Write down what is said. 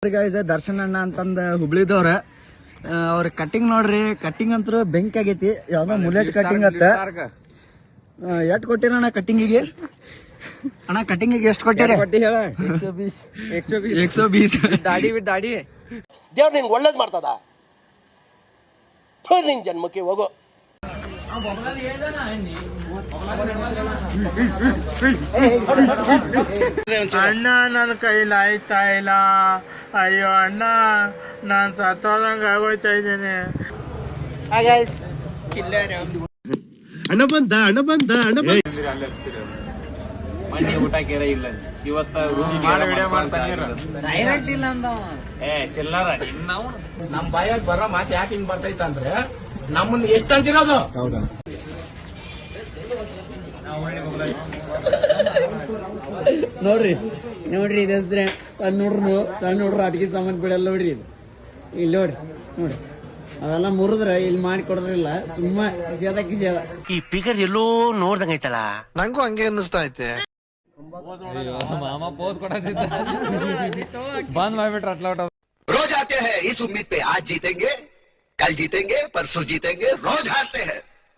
ದರ್ಶನ್ ಅಣ್ಣ ಅಂತಂದ ಹುಬ್ಳಿದವ್ರ ಅವ್ರ ಕಟಿಂಗ್ ನೋಡ್ರಿ, ಕಟಿಂಗ್ ಅಂತೂ ಬೆಂಕಿ ಆಗೈತಿ. ಯಾವ್ದೋ ಮುಲೆಟ್ ಕಟಿಂಗ್ ಅತ್ತ. ಎಷ್ಟ್ ಕೊಟ್ಟಿರ ಅಣ್ಣ ಕಟಿಂಗಿಗೆ? ಅಣ್ಣ ಕಟಿಂಗಿಗೆ ಎಷ್ಟು ಕೊಟ್ಟಿರ? 120 ದಾಡಿ ಬಿಟ್ಟು ದಾಡಿ. ದೇವ್ರ ನಿನ್ಗೆ ಒಳ್ಳೇದ್ ಮಾಡ್ತದ. ನಿನ್ ಜನ್ಮಕ್ಕೆ ಹೋಗೋ. ಅಣ್ಣ ನನ್ನ ಕೈಲಿ ಆಯ್ತಾ ಇಲ್ಲ. ಅಯ್ಯೋ ಅಣ್ಣ, ನಾನ್ ಸತ್ತೋದಂಗ ಆಗೋಯ್ತಾ ಇದ್ದೇನೆ. ಅಣ್ಣ ಬಂದ ಮನೆ ಊಟಕ್ಕೆ ಇಲ್ಲ ಇವತ್ತ ಚಿಲ್ಲರ ನಾವು ನಮ್ ಬಾಯಾಗ ಬರೋ ಮಾತು ಯಾಕೆ ಹಿಂಗ್ ಬರ್ತೈತ ಅಂದ್ರೆ ನಮ್ಮನ್ನ ಎಷ್ಟ ಅಂತಿರೋದು. ನೋಡ್ರಿ ಇದೆಸ್ದ್ರೆ ಸಣ್ಣ ಹುಡ್ರು ಅಡ್ಗೆ ಸಾಮಾನು ಬಿಡಲ್ಲ ನೋಡ್ರಿ. ಇದು ಇಲ್ಲಿ ನೋಡ್ರಿ ಅವೆಲ್ಲ ಮುರಿದ್ರ ಇಲ್ಲಿ ಮಾಡಿ ಕೊಡ್ರಿಲ್ಲ. ಸುಮ್ಮ ಕಿಸೇದ. ಈ ಫಿಗರ್ ಎಲ್ಲೋ ನೋಡ್ದಂಗೈತಲ್ಲ. ನಂಗೂ ಹಂಗೆ ಅನ್ನಿಸ್ತಾ ಐತೆ. ಮಾಮ ಪೋಸ್ ಕೊಡೋದಿದ್ದ ಬಂದ್ ಮಾಡ್ಬಿಟ್ರ ಅಟ್ಲ. ರೋಜ್ ಆತೆ ಹೈ ಇಸ್ ಉಮ್ಮೀದ್ ಪೆ, ಆಜ್ ಜೀತೆಂಗೆ, ಕಲ್ ಜೀತೆಂಗೆ, ಪರ್ಸೋ ಜೀತೆಂಗೆ, ರೋಜ್ ಹಾರ್ತೆ ಹೈ.